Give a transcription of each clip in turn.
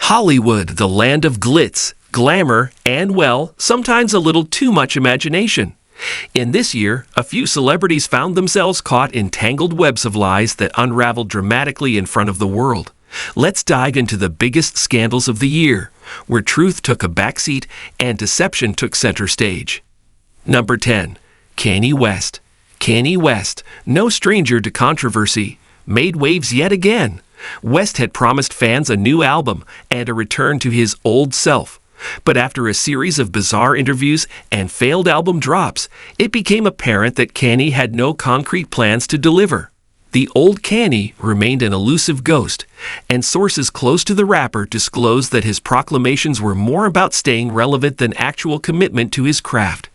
Hollywood, the land of glitz, glamour, and, well, sometimes a little too much imagination. In this year, a few celebrities found themselves caught in tangled webs of lies that unraveled dramatically in front of the world. Let's dive into the biggest scandals of the year, where truth took a backseat and deception took center stage. Number 10. Kanye West. Kanye West, no stranger to controversy, made waves yet again. West had promised fans a new album and a return to his old self. But after a series of bizarre interviews and failed album drops, it became apparent that Kanye had no concrete plans to deliver. The old Kanye remained an elusive ghost, and sources close to the rapper disclosed that his proclamations were more about staying relevant than actual commitment to his craft.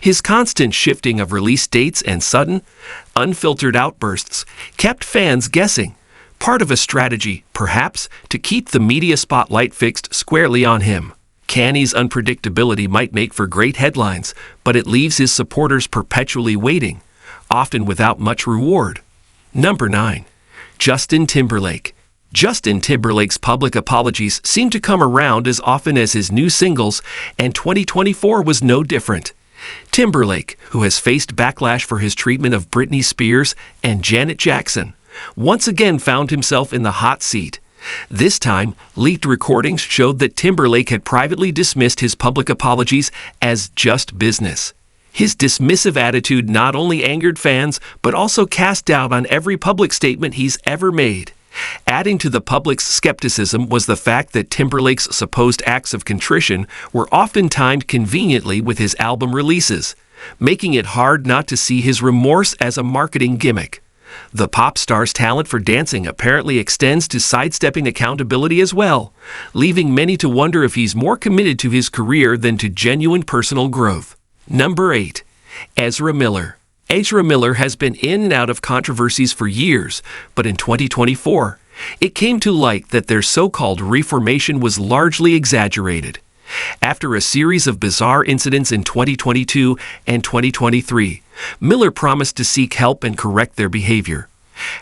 His constant shifting of release dates and sudden, unfiltered outbursts kept fans guessing, part of a strategy, perhaps, to keep the media spotlight fixed squarely on him. Kanye's unpredictability might make for great headlines, but it leaves his supporters perpetually waiting, often without much reward. Number 9. Justin Timberlake. Justin Timberlake's public apologies seem to come around as often as his new singles, and 2024 was no different. Timberlake, who has faced backlash for his treatment of Britney Spears and Janet Jackson, once again found himself in the hot seat. This time, leaked recordings showed that Timberlake had privately dismissed his public apologies as just business. His dismissive attitude not only angered fans, but also cast doubt on every public statement he's ever made. Adding to the public's skepticism was the fact that Timberlake's supposed acts of contrition were often timed conveniently with his album releases, making it hard not to see his remorse as a marketing gimmick. The pop star's talent for dancing apparently extends to sidestepping accountability as well, leaving many to wonder if he's more committed to his career than to genuine personal growth. Number 8. Ezra Miller. Ezra Miller has been in and out of controversies for years, but in 2024, it came to light that their so-called reformation was largely exaggerated. After a series of bizarre incidents in 2022 and 2023, Miller promised to seek help and correct their behavior.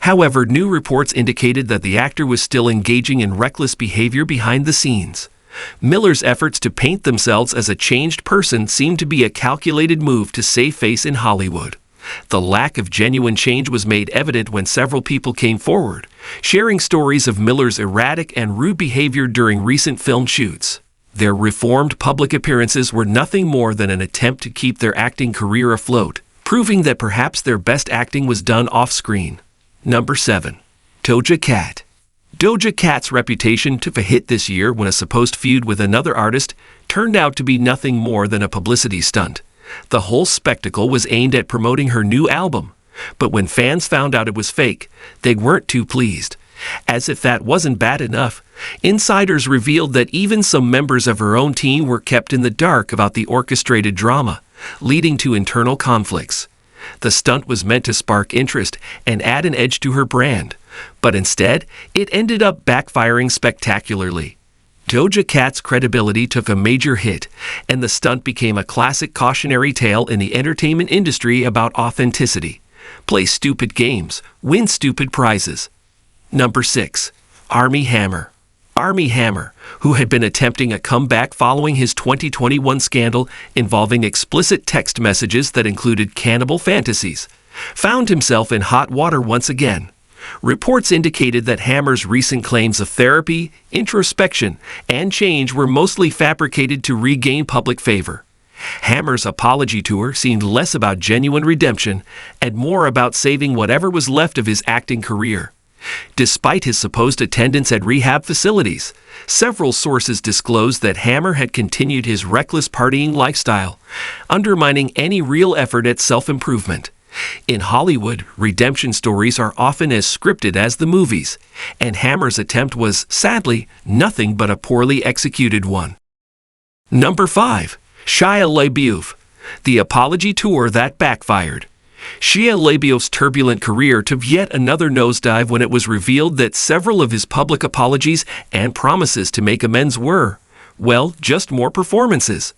However, new reports indicated that the actor was still engaging in reckless behavior behind the scenes. Miller's efforts to paint themselves as a changed person seemed to be a calculated move to save face in Hollywood. The lack of genuine change was made evident when several people came forward, sharing stories of Miller's erratic and rude behavior during recent film shoots. Their reformed public appearances were nothing more than an attempt to keep their acting career afloat, proving that perhaps their best acting was done off-screen. Number 7. Doja Cat. Doja Cat's reputation took a hit this year when a supposed feud with another artist turned out to be nothing more than a publicity stunt. The whole spectacle was aimed at promoting her new album, but when fans found out it was fake, they weren't too pleased. As if that wasn't bad enough, insiders revealed that even some members of her own team were kept in the dark about the orchestrated drama, leading to internal conflicts. The stunt was meant to spark interest and add an edge to her brand, but instead, it ended up backfiring spectacularly. Doja Cat's credibility took a major hit, and the stunt became a classic cautionary tale in the entertainment industry about authenticity. Play stupid games, win stupid prizes. Number 6. Armie Hammer. Armie Hammer, who had been attempting a comeback following his 2021 scandal involving explicit text messages that included cannibal fantasies, found himself in hot water once again. Reports indicated that Hammer's recent claims of therapy, introspection, and change were mostly fabricated to regain public favor. Hammer's apology tour seemed less about genuine redemption and more about saving whatever was left of his acting career. Despite his supposed attendance at rehab facilities, several sources disclosed that Hammer had continued his reckless partying lifestyle, undermining any real effort at self-improvement. In Hollywood, redemption stories are often as scripted as the movies, and Hammer's attempt was, sadly, nothing but a poorly executed one. Number 5. Shia LaBeouf. The apology tour that backfired. Shia LaBeouf's turbulent career took yet another nosedive when it was revealed that several of his public apologies and promises to make amends were, well, just more performances.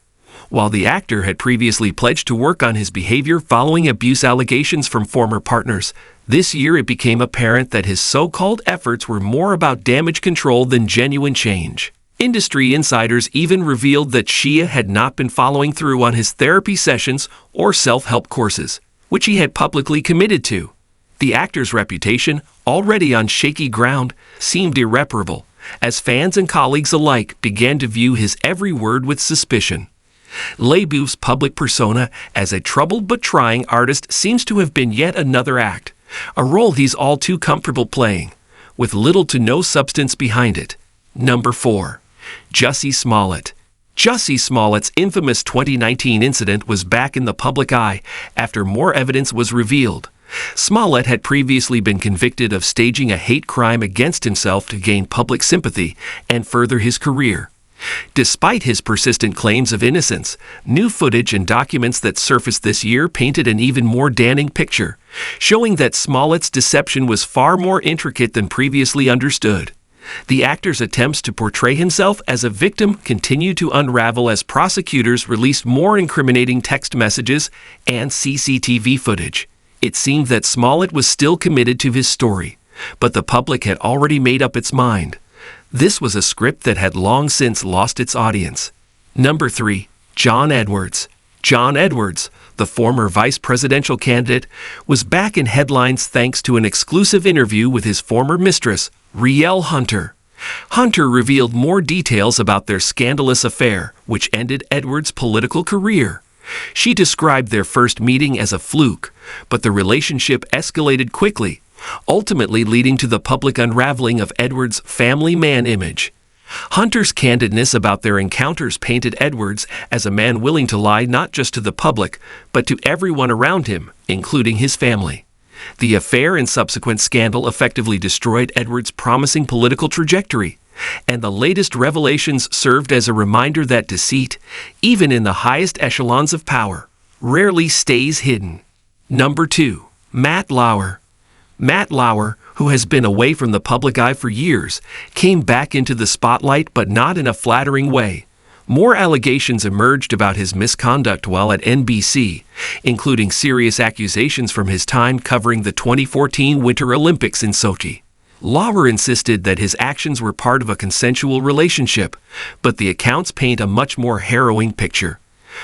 While the actor had previously pledged to work on his behavior following abuse allegations from former partners, this year it became apparent that his so-called efforts were more about damage control than genuine change. Industry insiders even revealed that Shia had not been following through on his therapy sessions or self-help courses, which he had publicly committed to. The actor's reputation, already on shaky ground, seemed irreparable, as fans and colleagues alike began to view his every word with suspicion. Leibov's public persona as a troubled but trying artist seems to have been yet another act, a role he's all too comfortable playing, with little to no substance behind it. Number 4. Jussie Smollett. Jussie Smollett's infamous 2019 incident was back in the public eye after more evidence was revealed. Smollett had previously been convicted of staging a hate crime against himself to gain public sympathy and further his career. Despite his persistent claims of innocence, new footage and documents that surfaced this year painted an even more damning picture, showing that Smollett's deception was far more intricate than previously understood. The actor's attempts to portray himself as a victim continued to unravel as prosecutors released more incriminating text messages and CCTV footage. It seemed that Smollett was still committed to his story, but the public had already made up its mind. This was a script that had long since lost its audience. Number 3. John Edwards. John Edwards, the former vice presidential candidate, was back in headlines thanks to an exclusive interview with his former mistress, Rielle Hunter. Hunter revealed more details about their scandalous affair, which ended Edwards' political career. She described their first meeting as a fluke, but the relationship escalated quickly, ultimately leading to the public unraveling of Edwards' family man image. Hunter's candidness about their encounters painted Edwards as a man willing to lie not just to the public, but to everyone around him, including his family. The affair and subsequent scandal effectively destroyed Edwards' promising political trajectory, and the latest revelations served as a reminder that deceit, even in the highest echelons of power, rarely stays hidden. Number 2. Matt Lauer. Matt Lauer, who has been away from the public eye for years, came back into the spotlight but not in a flattering way. More allegations emerged about his misconduct while at NBC, including serious accusations from his time covering the 2014 Winter Olympics in Sochi. Lauer insisted that his actions were part of a consensual relationship, but the accounts paint a much more harrowing picture.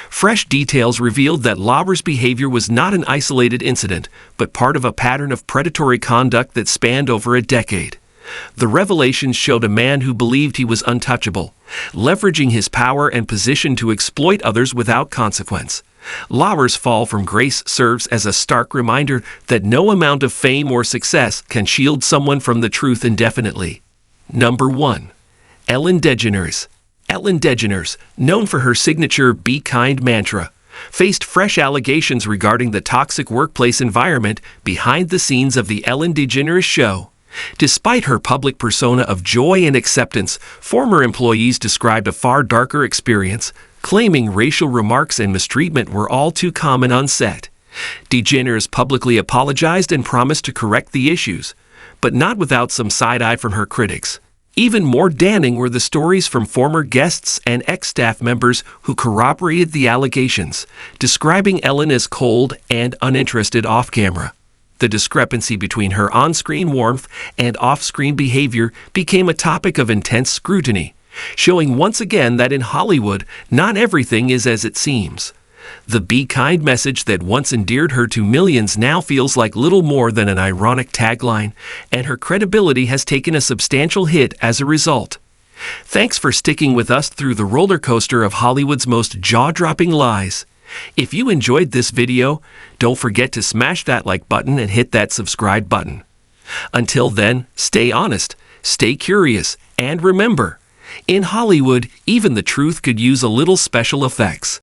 Fresh details revealed that Lauer's behavior was not an isolated incident, but part of a pattern of predatory conduct that spanned over a decade. The revelations showed a man who believed he was untouchable, leveraging his power and position to exploit others without consequence. Lauer's fall from grace serves as a stark reminder that no amount of fame or success can shield someone from the truth indefinitely. Number 1. Ellen DeGeneres. Ellen DeGeneres, known for her signature "Be Kind" mantra, faced fresh allegations regarding the toxic workplace environment behind the scenes of The Ellen DeGeneres Show. Despite her public persona of joy and acceptance, former employees described a far darker experience, claiming racial remarks and mistreatment were all too common on set. DeGeneres publicly apologized and promised to correct the issues, but not without some side-eye from her critics. Even more damning were the stories from former guests and ex-staff members who corroborated the allegations, describing Ellen as cold and uninterested off-camera. The discrepancy between her on-screen warmth and off-screen behavior became a topic of intense scrutiny, showing once again that in Hollywood, not everything is as it seems. The "Be Kind" message that once endeared her to millions now feels like little more than an ironic tagline, and her credibility has taken a substantial hit as a result. Thanks for sticking with us through the roller coaster of Hollywood's most jaw-dropping lies. If you enjoyed this video, don't forget to smash that like button and hit that subscribe button. Until then, stay honest, stay curious, and remember, in Hollywood, even the truth could use a little special effects.